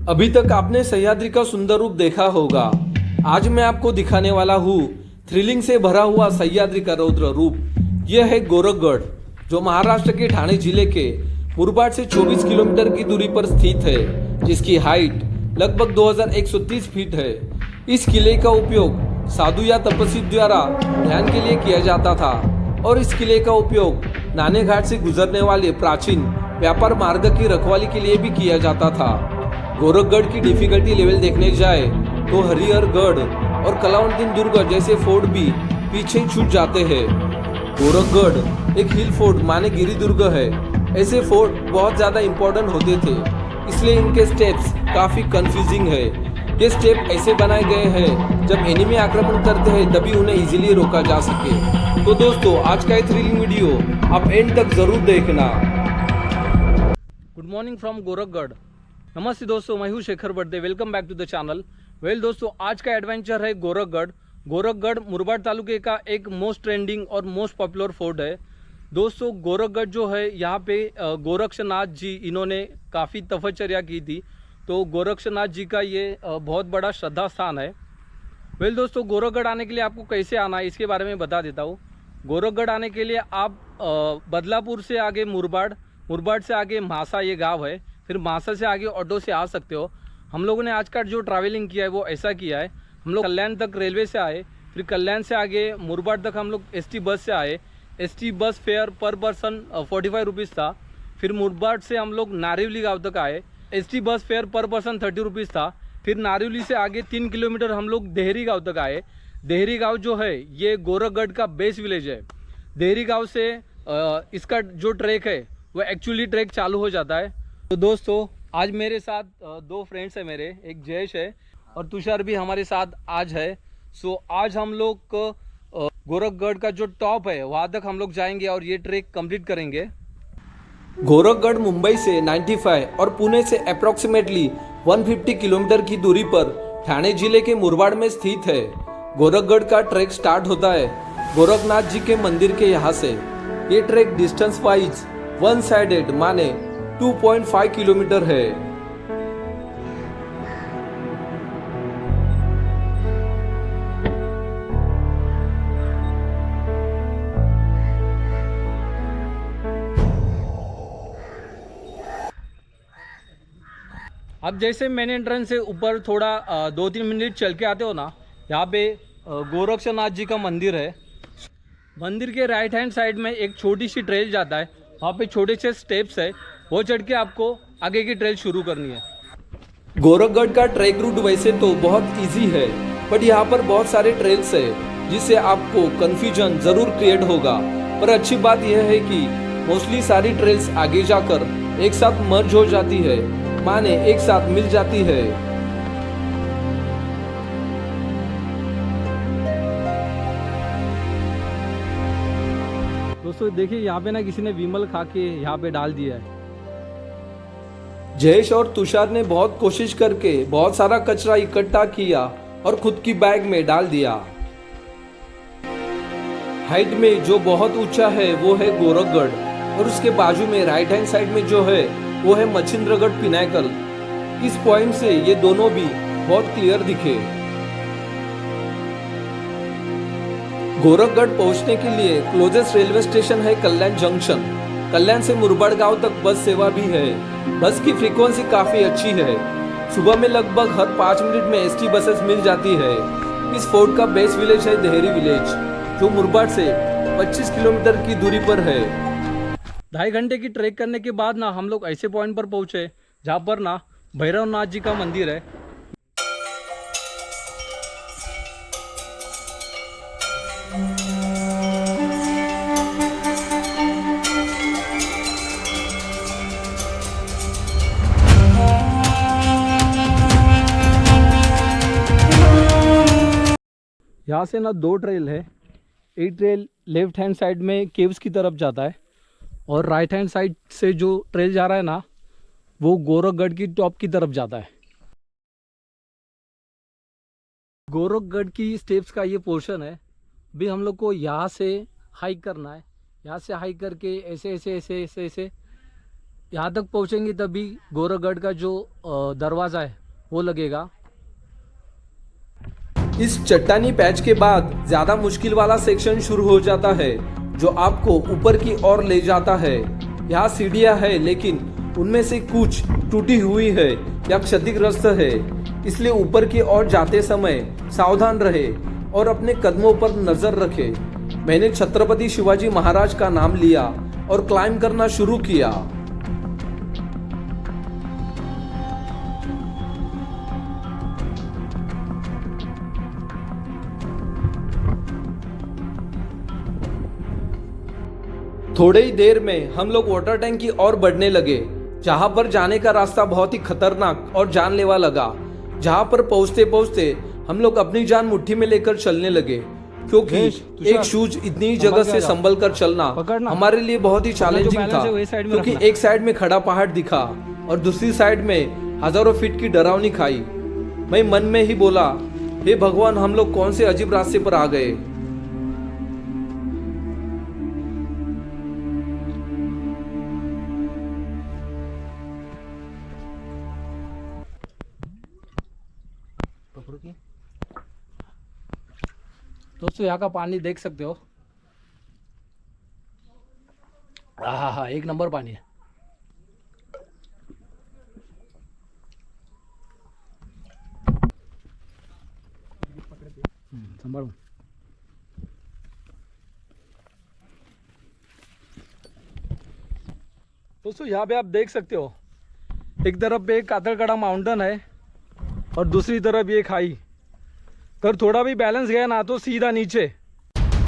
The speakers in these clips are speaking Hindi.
अभी तक आपने सह्याद्री का सुंदर रूप देखा होगा। आज मैं आपको दिखाने वाला हूँ थ्रिलिंग से भरा हुआ सह्याद्री का रौद्र रूप। यह है गोरखगढ़, जो महाराष्ट्र के ठाणे जिले के मुरबाड से 24 किलोमीटर की दूरी पर स्थित है, जिसकी हाइट लगभग 2130 फीट है। इस किले का उपयोग साधु या तपस्वी द्वारा ध्यान के लिए किया जाता था और इस किले का उपयोग नाने घाट से गुजरने वाले प्राचीन व्यापार मार्ग की रखवाली के लिए भी किया जाता था। गोरखगढ़ की डिफिकल्टी लेवल देखने जाए तो हरिहरगढ़ और कलावंतीन दुर्ग जैसे फोर्ट भी पीछे छूट जाते हैं। गोरखगढ़ एक हिल फोर्ट माने गिरी दुर्ग है। ऐसे फोर्ट बहुत ज्यादा इंपॉर्टेंट होते थे, इसलिए इनके स्टेप्स काफी कंफ्यूजिंग है। ये स्टेप ऐसे बनाए गए हैं जब एनिमी आक्रमण करते हैं तभी उन्हें इजीली रोका जा सके। तो दोस्तों, आज का ये थ्रिलिंग वीडियो आप एंड तक जरूर देखना। Good morning from Gorakhgarh. नमस्ते दोस्तों, मैं हूं Shekhar Barde. Welcome back to the channel. दोस्तों, आज का एडवेंचर है गोरखगढ़। गोरखगढ़ मुरबाड तालुके का एक मोस्ट ट्रेंडिंग और मोस्ट पॉपुलर फोर्ट है। दोस्तों, गोरखगढ़ जो है यहाँ पे गोरक्षनाथ जी इन्होंने काफ़ी तपश्चर्या की थी, तो गोरक्षनाथ जी का ये बहुत बड़ा श्रद्धा स्थान है। दोस्तों, गोरखगढ़ आने के लिए आपको कैसे आना है इसके बारे में बता देता हूँ। गोरखगढ़ आने के लिए आप बदलापुर से आगे मुरबाड, मुरबाड से आगे म्हासा ये गांव है, फिर म्हासा से आगे ऑटो से आ सकते हो। हम लोगों ने आज का जो ट्रैवलिंग किया है वो ऐसा किया है। हम लोग कल्याण तक रेलवे से आए, फिर कल्याण से आगे मुरबाड तक हम लोग एसटी बस से आए। एसटी बस फेयर पर पर्सन 45 रुपीज़ था। फिर मुरबाड से हम लोग नारिवली गाँव तक आए। एसटी बस फेयर पर पर्सन 30 रुपीज़ था। फिर नारिवली से आगे 3 किलोमीटर हम लोग देहरी गाँव तक आए। देहरी गाँव जो है ये गोरखगढ़ का बेस विलेज है। देहरी गाँव से इसका जो ट्रैक है वो एक्चुअली ट्रैक चालू हो जाता है। तो दोस्तों, आज मेरे साथ दो फ्रेंड्स हैं मेरे, एक जयेश है और तुषार भी हमारे साथ आज है। सो आज हम लोग गोरखगढ़ का जो टॉप है वहाँ तक हम लोग जाएंगे और ये ट्रैक कंप्लीट करेंगे। गोरखगढ़ मुंबई से 95 और पुणे से अप्रोक्सीमेटली 150 किलोमीटर की दूरी पर ठाणे जिले के मुरबाड में स्थित है। गोरखगढ़ का ट्रैक स्टार्ट होता है गोरखनाथ जी के मंदिर के यहाँ से। ये track distance wise one sided माने 2.5 किलोमीटर है। अब जैसे मेन एंट्रेंस से ऊपर थोड़ा 2-3 मिनट चल के आते हो ना, यहाँ पे गोरक्षनाथ जी का मंदिर है। मंदिर के राइट हैंड साइड में एक छोटी सी ट्रेल जाता है, वहाँ पे छोटे से स्टेप्स है, वो चढ़ के आपको आगे की ट्रेल शुरू करनी है। गोरखगढ़ का ट्रैक रूट वैसे तो बहुत इजी है, बट यहाँ पर बहुत सारे ट्रेल्स है जिससे आपको कंफ्यूजन जरूर क्रिएट होगा। पर अच्छी बात यह है कि मोस्टली सारी ट्रेल्स आगे जाकर एक साथ मर्ज हो जाती है, माने एक साथ मिल जाती है। दोस्तों देखिए, यहाँ पे ना किसी ने विमल खा के यहाँ पे डाल दिया है। जयेश और तुषार ने बहुत कोशिश करके बहुत सारा कचरा इकट्ठा किया और खुद की बैग में डाल दिया। हाइट में जो बहुत ऊंचा है वो है गोरखगढ़ और उसके बाजू में राइट हैंड साइड में जो है वो है मच्छिंद्रगढ़ पिनाकल। इस पॉइंट से ये दोनों भी बहुत क्लियर दिखे। गोरखगढ़ पहुंचने के लिए क्लोजेस्ट रेलवे स्टेशन है कल्याण जंक्शन। कल्याण से मुरबाड गांव तक बस सेवा भी है। बस की फ्रीक्वेंसी काफी अच्छी है। सुबह में लगभग हर 5 मिनट में एसटी बसेस मिल जाती है। इस फोर्ट का बेस विलेज है देहरी विलेज, जो मुरबाड से 25 किलोमीटर की दूरी पर है। 2.5 घंटे की ट्रैक करने के बाद ना हम लोग ऐसे पॉइंट पर पहुंचे जहाँ पर ना भैरवनाथ जी का मंदिर है। यहाँ से ना 2 ट्रेल है। एक ट्रेल लेफ्ट हैंड साइड में केव्स की तरफ जाता है और राइट हैंड साइड से जो ट्रेल जा रहा है ना वो गोरखगढ़ की टॉप की तरफ जाता है। गोरखगढ़ की स्टेप्स का ये पोर्शन है। भी हम लोग को यहाँ से हाइक करना है। यहाँ से हाइक करके ऐसे ऐसे ऐसे ऐसे ऐसे यहाँ तक पहुँचेंगे तभी गोरखगढ़ का जो दरवाज़ा है वो लगेगा। इस चट्टानी पैच के बाद ज्यादा मुश्किल वाला सेक्शन शुरू हो जाता है जो आपको ऊपर की ओर ले जाता है। यहाँ सीढ़ियाँ है लेकिन उनमें से कुछ टूटी हुई है या क्षतिग्रस्त है, इसलिए ऊपर की ओर जाते समय सावधान रहे और अपने कदमों पर नजर रखे। मैंने छत्रपति शिवाजी महाराज का नाम लिया और क्लाइंब करना शुरू किया। थोड़े ही देर में हम लोग वाटर टैंक की ओर बढ़ने लगे, जहां पर जाने का रास्ता बहुत ही खतरनाक और जानलेवा लगा। जहां पर पहुंचते पहुंचते हम लोग अपनी जान मुट्ठी में लेकर चलने लगे, क्योंकि एक शूज इतनी जगह से संभल कर चलना हमारे लिए बहुत ही चैलेंजिंग था, क्योंकि एक साइड में खड़ा पहाड़ दिखा और दूसरी साइड में हजारों फीट की डरावनी खाई। मैं मन में ही बोला, हे भगवान, हम लोग कौन से अजीब रास्ते पर आ गए। दोस्तों यहाँ का पानी देख सकते हो, हाँ, एक नंबर पानी है। संभालो। दोस्तों यहाँ पे आप देख सकते हो, एक तरफ पे एक कातरकड़ा माउंटेन है और दूसरी तरफ ये खाई। अगर थोड़ा भी बैलेंस गया ना तो सीधा नीचे।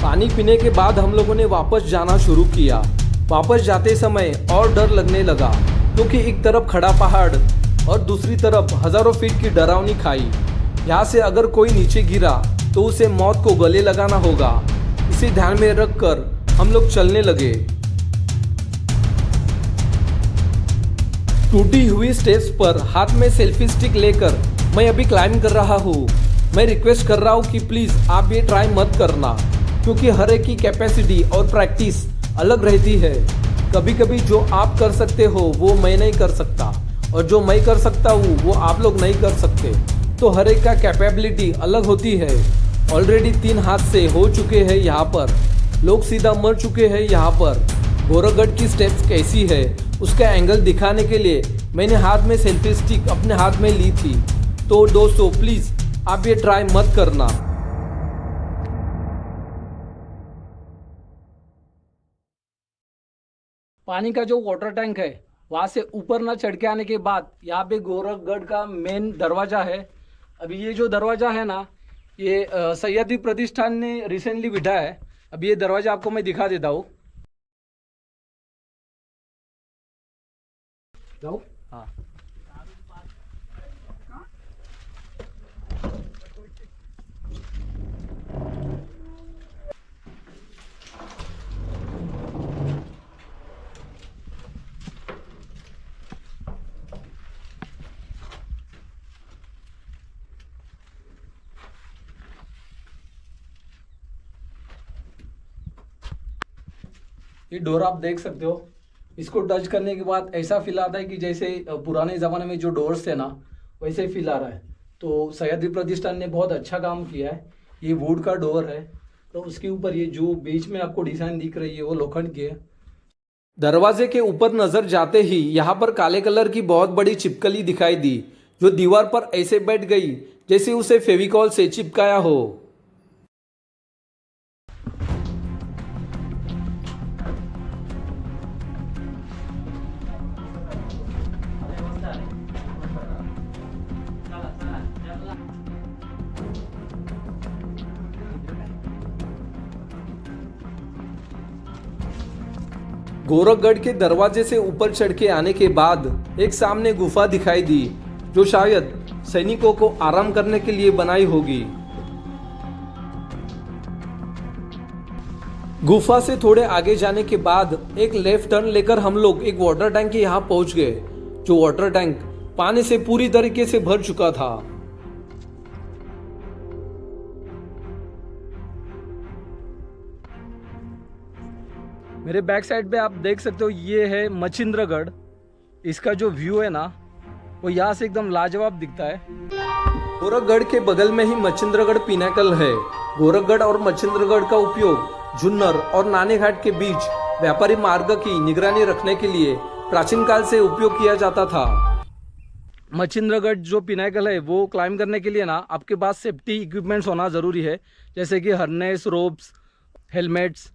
पानी पीने के बाद हम लोगों ने वापस जाना शुरू किया। वापस जाते समय और डर लगने लगा, क्योंकि एक तरफ खड़ा पहाड़ और दूसरी तरफ हजारों फीट की डरावनी खाई। यहाँ से अगर कोई नीचे गिरा तो उसे मौत को गले लगाना होगा। इसे ध्यान में रखकर हम लोग चलने लगे। टूटी हुई स्टेप्स पर हाथ में सेल्फी स्टिक लेकर मैं अभी क्लाइंब कर रहा हूँ। मैं रिक्वेस्ट कर रहा हूँ कि प्लीज आप ये ट्राई मत करना, क्योंकि हर एक की कैपेसिटी और प्रैक्टिस अलग रहती है। कभी कभी जो आप कर सकते हो वो मैं नहीं कर सकता, और जो मैं कर सकता हूँ वो आप लोग नहीं कर सकते। तो हर एक का कैपेबिलिटी अलग होती है। ऑलरेडी 3 हादसे हो चुके हैं यहाँ पर, लोग सीधा मर चुके हैं यहाँ पर। गोरखगढ़ की स्टेप्स कैसी है उसका एंगल दिखाने के लिए मैंने हाथ में सेल्फी स्टिक अपने हाथ में ली थी। तो दोस्तों प्लीज आप ये ट्राई मत करना। पानी का जो वाटर टैंक है वहाँ से ऊपर ना चढ़ के आने के बाद यहाँ पे गोरखगढ़ का मेन दरवाज़ा है। अभी ये जो दरवाज़ा है ना, ये सह्याद्री प्रतिष्ठान ने रिसेंटली बिठाया है। अभी ये दरवाज़ा आपको मैं दिखा देता हूँ। जाओ। हाँ, ये डोर आप देख सकते हो। इसको टच करने के बाद ऐसा फील आता है कि जैसे पुराने ज़माने में जो डोर्स थे ना वैसे फील आ रहा है। तो सह्याद्री प्रतिष्ठान ने बहुत अच्छा काम किया है। ये वुड का डोर है, तो उसके ऊपर ये जो बीच में आपको डिज़ाइन दिख रही है वो लोखंड की है। दरवाजे के ऊपर नजर जाते ही यहाँ पर काले कलर की बहुत बड़ी छिपकली दिखाई दी, जो दीवार पर ऐसे बैठ गई जैसे उसे फेविकॉल से चिपकाया हो। गोरखगढ़ के दरवाजे से ऊपर चढ़ के आने के बाद एक सामने गुफा दिखाई दी, जो शायद सैनिकों को आराम करने के लिए बनाई होगी। गुफा से थोड़े आगे जाने के बाद एक लेफ्ट टर्न लेकर हम लोग एक वाटर टैंक के यहाँ पहुंच गए, जो वाटर टैंक पानी से पूरी तरीके से भर चुका था। मेरे बैक साइड पे आप देख सकते हो, ये है मच्छिंद्रगढ़। इसका जो व्यू है ना वो यहाँ से एकदम लाजवाब दिखता है। गोरखगढ़ के बगल में ही मच्छिंद्रगढ़ पिनाकल है। गोरखगढ़ और मच्छिंद्रगढ़ का उपयोग जुन्नर और नानेघाट के बीच व्यापारी मार्ग की निगरानी रखने के लिए प्राचीन काल से उपयोग किया जाता था। मच्छिंद्रगढ़ जो पिनाकल है वो क्लाइंब करने के लिए ना आपके पास सेफ्टी इक्विपमेंट्स होना ज़रूरी है, जैसे कि हर्नेस, रोप्स, हेलमेट्स,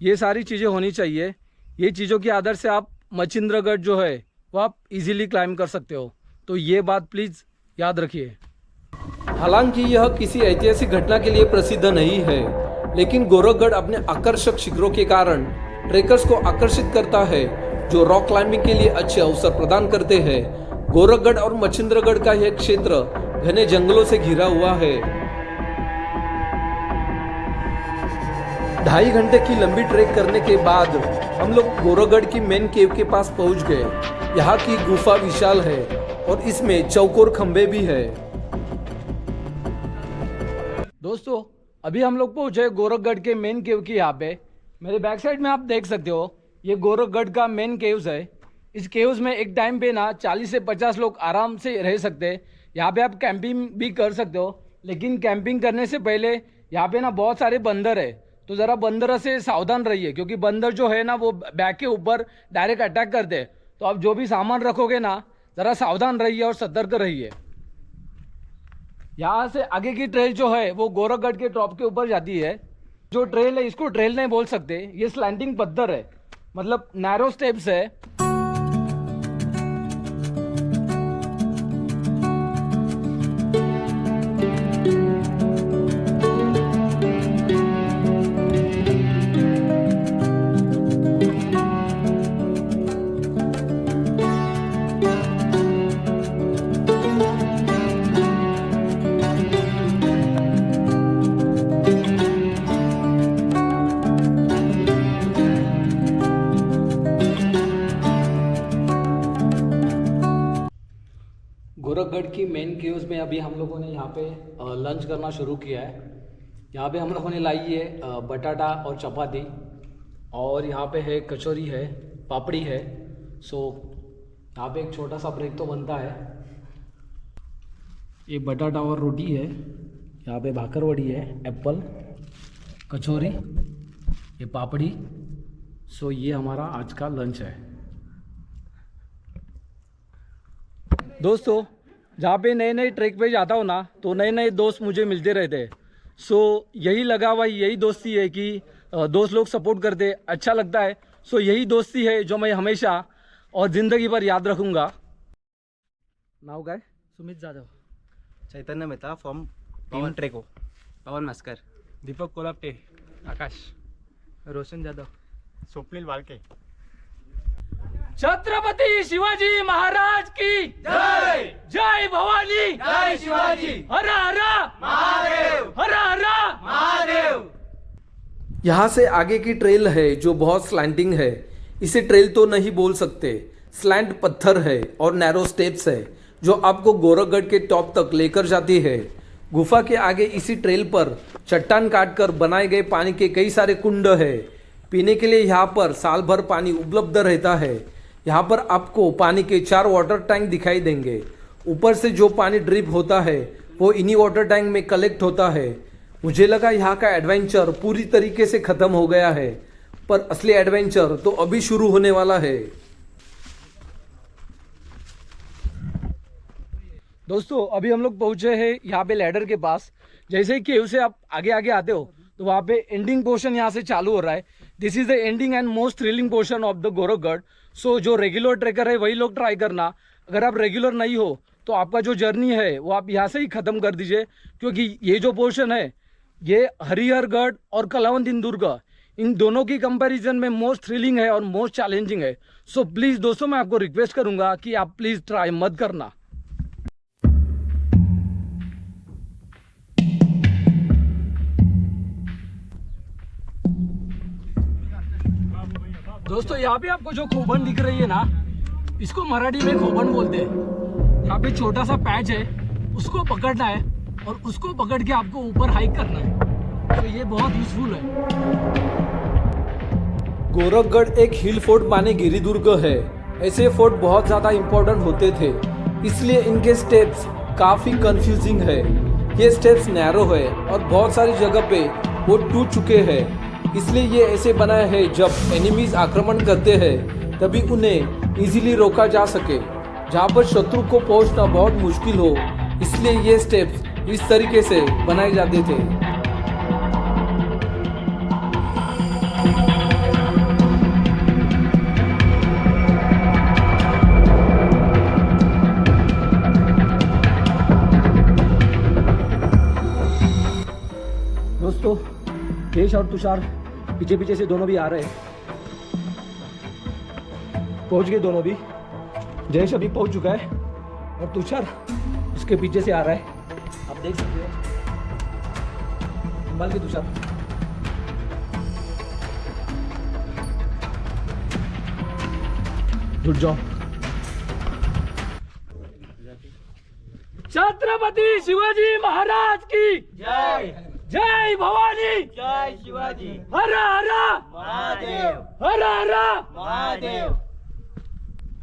ये सारी चीज़ें होनी चाहिए। ये चीज़ों के आधार से आप मच्छिंद्रगढ़ जो है वो आप इजीली क्लाइंब कर सकते हो, तो ये बात प्लीज़ याद रखिए। हालांकि यह किसी ऐतिहासिक घटना के लिए प्रसिद्ध नहीं है, लेकिन गोरखगढ़ अपने आकर्षक शिखरों के कारण ट्रेकर्स को आकर्षित करता है, जो रॉक क्लाइंबिंग के लिए अच्छे अवसर प्रदान करते हैं। गोरखगढ़ और मच्छिंद्रगढ़ का यह क्षेत्र घने जंगलों से घिरा हुआ है। 2.5 घंटे की लंबी ट्रेक करने के बाद हम लोग गोरखगढ़ की मेन केव के पास पहुंच गए। यहाँ की गुफा विशाल है और इसमें चौकोर खंबे भी है। दोस्तों अभी हम लोग पहुंचे गोरखगढ़ के मेन केव की। यहाँ पे मेरे बैक साइड में आप देख सकते हो ये गोरखगढ़ का मेन केव्स है। इस केव्स में एक टाइम पे ना 40 से 50 लोग आराम से रह सकते हैं। यहाँ पे आप कैंपिंग भी कर सकते हो, लेकिन कैंपिंग करने से पहले यहाँ पे ना बहुत सारे बंदर है, तो ज़रा बंदर से सावधान रहिए, क्योंकि बंदर जो है ना वो बैग के ऊपर डायरेक्ट अटैक करते हैं। तो आप जो भी सामान रखोगे ना ज़रा सावधान रहिए और सतर्क रहिए। यहाँ से आगे की ट्रेल जो है वो गोरखगढ़ के टॉप के ऊपर जाती है। जो ट्रेल है इसको ट्रेल नहीं बोल सकते, ये स्लैंटिंग पत्थर है, मतलब नैरो स्टेप्स है। गोरखगढ़ की मेन केव्स में अभी हम लोगों ने यहाँ पे लंच करना शुरू किया है। यहाँ पे हम लोगों ने लाई है बटाटा और चपाती, और यहाँ पे है कचौरी है, पापड़ी है। सो यहाँ पे एक छोटा सा ब्रेक तो बनता है। ये बटाटा और रोटी है, यहाँ पे भाकरवड़ी है, एप्पल, कचौरी, ये पापड़ी। सो ये हमारा आज का लंच है। दोस्तों जहाँ पे नए नए ट्रैक पे जाता हूँ ना तो नए नए दोस्त मुझे मिलते रहते हैं। सो यही लगा हुआ, यही दोस्ती है कि दोस्त लोग सपोर्ट करते, अच्छा लगता है। सो यही दोस्ती है जो मैं हमेशा और ज़िंदगी भर याद रखूँगा। नाव काय? सुमित जाधव, चैतन्य मेहता फ्रॉम टीम ट्रेको, पवन मास्कर, दीपक कोलापटे, आकाश, रोशन जाधव, स्वप्नील वालके। छत्रपति शिवाजी महाराज की जय, जय भवानी, जय शिवाजी, हर हर महादेव, हर हर महादेव। यहाँ से आगे की ट्रेल है जो बहुत स्लैंटिंग है। इसे ट्रेल तो नहीं बोल सकते, स्लैंट पत्थर है और नैरो स्टेप्स है जो आपको गोरखगढ़ के टॉप तक लेकर जाती है। गुफा के आगे इसी ट्रेल पर चट्टान काटकर बनाए गए पानी के कई सारे कुंड है। पीने के लिए यहाँ पर साल भर पानी उपलब्ध रहता है। यहाँ पर आपको पानी के 4 वाटर टैंक दिखाई देंगे। ऊपर से जो पानी ड्रिप होता है वो इन्हीं वाटर टैंक में कलेक्ट होता है। मुझे लगा यहाँ का एडवेंचर पूरी तरीके से खत्म हो गया है, पर असली एडवेंचर तो अभी शुरू होने वाला है। दोस्तों अभी हम लोग पहुंचे हैं यहाँ पे लैडर के पास। जैसे ही केव से आप आगे आगे आते हो तो वहाँ पे एंडिंग पोर्शन यहाँ से चालू हो रहा है। This is the ending and most thrilling portion of the Gorakhgarh. So जो रेगुलर ट्रैकर है वही लोग ट्राई करना। अगर आप रेगुलर नहीं हो तो आपका जो जर्नी है वो आप यहाँ से ही ख़त्म कर दीजिए, क्योंकि ये जो पोर्शन है ये हरिहरगढ़ और कलावंतीन दुर्ग, इन दोनों की कंपैरिजन में मोस्ट थ्रिलिंग है और मोस्ट चैलेंजिंग है। सो प्लीज़ दोस्तों मैं आपको रिक्वेस्ट करूँगा कि आप प्लीज़ ट्राई मत करना। दोस्तों यहाँ पे आपको जो खोबन दिख रही है ना, इसको मराठी में खोबन बोलते हैं। यहाँ पे छोटा सा पैच है, उसको पकड़ना है और उसको पकड़ के आपको ऊपर हाइक करना है। तो ये बहुत यूजफुल है। गोरखगढ़ एक हिल फोर्ट माने गिरिदुर्ग है। ऐसे फोर्ट बहुत ज़्यादा इम्पोर्टेंट होते थे, इसलिए इनके स्टेप्स काफ़ी कंफ्यूजिंग है। ये स्टेप्स नैरो है और बहुत सारी जगह पे वो टूट चुके हैं, इसलिए ये ऐसे बनाए हैं जब एनिमीज आक्रमण करते हैं तभी उन्हें इजीली रोका जा सके, जहाँ पर शत्रु को पहुंचना बहुत मुश्किल हो, इसलिए ये स्टेप्स इस तरीके से बनाए जाते थे। दोस्तों, देश और तुषार पीछे पीछे से दोनों भी आ रहे हैं। पहुंच गए दोनों भी। जयेश अभी पहुंच चुका है और तुषार उसके पीछे से आ रहा है, आप देख सकते हो। संभाल के तुषार। जुट जाओ। छत्रपति शिवाजी महाराज की जय जय भवानी, जय शिवाजी हर हर महादेव हर हर महादेव।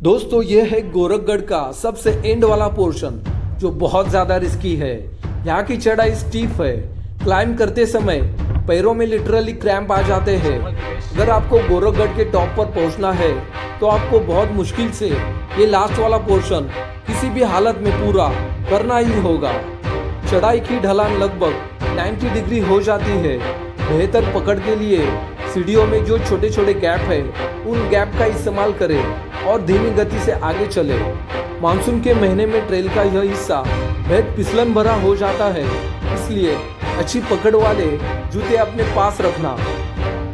दोस्तों, ये है गोरखगढ़ का सबसे एंड वाला पोर्शन जो बहुत ज़्यादा रिस्की है। यहाँ की चढ़ाई स्टीप है, क्लाइंब करते समय पैरों में लिटरली क्रैम्प आ जाते हैं। अगर आपको गोरखगढ़ के टॉप पर पहुँचना है तो आपको बहुत मुश्किल से ये लास्ट वाला पोर्शन किसी भी हालत में पूरा करना ही होगा। चढ़ाई की ढलान लगभग 90 डिग्री हो जाती है। बेहतर पकड़ के लिए सीढ़ियों में जो छोटे छोटे गैप है उन गैप का इस्तेमाल करें और धीमी गति से आगे चले। मानसून के महीने में ट्रेल का यह हिस्सा बेहद फिसलन भरा हो जाता है, इसलिए अच्छी पकड़ वाले जूते अपने पास रखना।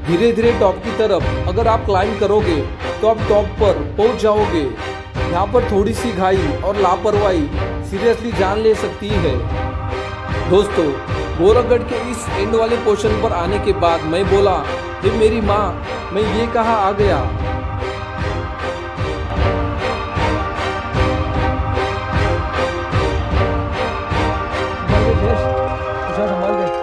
धीरे धीरे टॉप की तरफ अगर आप क्लाइंब करोगे तो आप टॉप पर पहुंच जाओगे। यहाँ पर थोड़ी सी घाई और लापरवाही सीरियसली जान ले सकती है। दोस्तों, गोरखगढ़ के इस एंड वाले पोर्शन पर आने के बाद मैं बोला, हे मेरी माँ, मैं ये कहाँ आ गया। संभाल गए।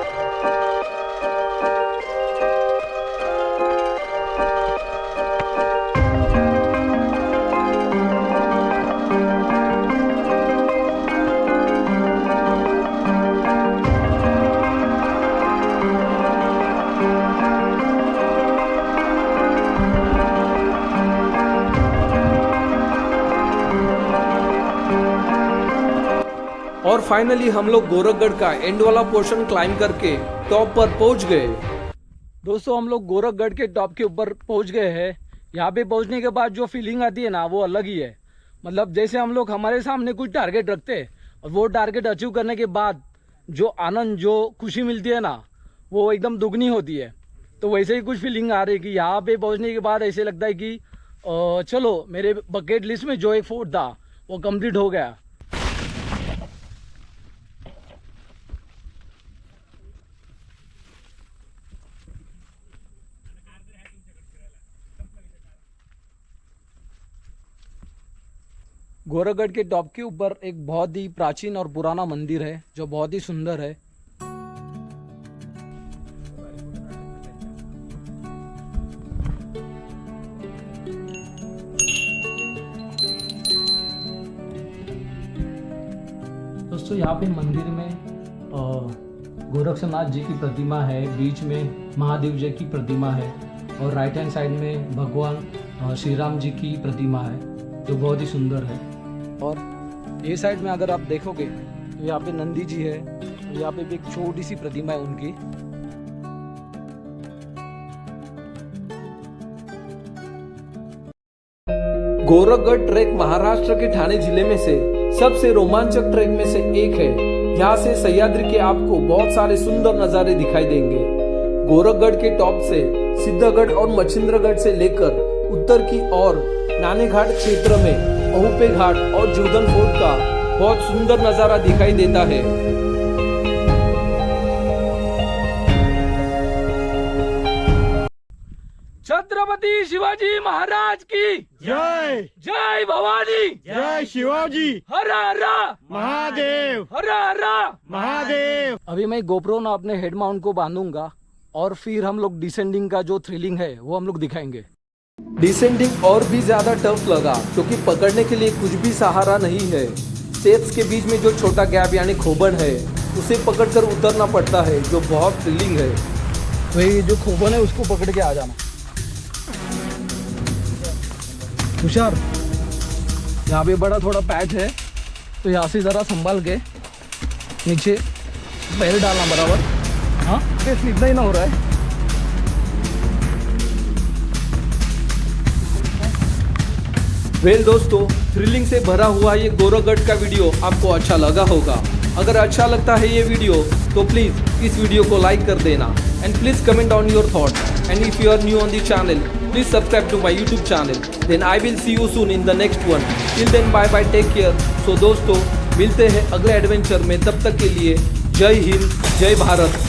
और फाइनली हम लोग गोरखगढ़ का एंड वाला पोर्शन क्लाइंब करके टॉप पर पहुंच गए। दोस्तों, हम लोग गोरखगढ़ के टॉप के ऊपर पहुंच गए हैं। यहाँ पे पहुंचने के बाद जो फीलिंग आती है ना, वो अलग ही है। मतलब जैसे हम लोग हमारे सामने कुछ टारगेट रखते हैं और वो टारगेट अचीव करने के बाद जो आनंद, जो खुशी मिलती है ना, वो एकदम दुगनी होती है। तो वैसे ही कुछ फीलिंग आ रही है कि यहाँ पे पहुँचने के बाद ऐसे लगता है कि चलो, मेरे बकेट लिस्ट में जो एक फोर्ट था वो कंप्लीट हो गया। गोरखगढ़ के टॉप के ऊपर एक बहुत ही प्राचीन और पुराना मंदिर है जो बहुत ही सुंदर है। दोस्तों, यहाँ पे मंदिर में गोरक्षनाथ जी की प्रतिमा है, बीच में महादेव जी की प्रतिमा है और राइट हैंड साइड में भगवान श्री राम जी की प्रतिमा है जो बहुत ही सुंदर है। और ये साइड में अगर आप देखोगे तो यहाँ पे नंदी जी है, यहाँ पे भी एक छोटी सी प्रतिमा है उनकी। गोरखगढ़ ट्रैक महाराष्ट्र के ठाणे जिले में से सबसे रोमांचक ट्रैक में से एक है। यहाँ से सह्याद्री के आपको बहुत सारे सुंदर नजारे दिखाई देंगे। गोरखगढ़ के टॉप से सिद्धगढ़ और मच्छिंद्रगढ़ से लेकर उत्तर की ओर नानेघाट क्षेत्र में अहुपे घाट और जीवधन फोर्ट का बहुत सुंदर नजारा दिखाई देता है। छत्रपति शिवाजी महाराज की जय जय भवानी, जय शिवाजी हर हर महादेव हर हर महादेव। अभी मैं गोप्रो ना अपने हेड माउंट को बांधूंगा और फिर हम लोग डिसेंडिंग का जो थ्रिलिंग है वो हम लोग दिखाएंगे। डिसेंडिंग और भी ज्यादा टफ लगा क्योंकि पकड़ने के लिए कुछ भी सहारा नहीं है। स्टेप्स के बीच में जो छोटा गैप यानी खोबन है उसे पकड़कर उतरना पड़ता है, जो बहुत थ्रिलिंग है। वही जो खोबन है उसको पकड़ के आ जाना। हुशार, यहाँ पे बड़ा थोड़ा पैच है तो यहाँ से ज़रा संभाल के नीचे पैर डालना बराबर। हाँ, टेस्ट इतना ही ना हो रहा है। वेल दोस्तों, थ्रिलिंग से भरा हुआ ये गोरखगढ़ का वीडियो आपको अच्छा लगा होगा। अगर अच्छा लगता है ये वीडियो तो प्लीज़ इस वीडियो को लाइक कर देना and please comment down your thought and if you are new on the channel please subscribe to my YouTube channel. Then I will see you soon in the next one. Till then bye bye, take care. So दोस्तों, मिलते हैं अगले एडवेंचर में। तब तक के लिए जय हिंद, जय भारत।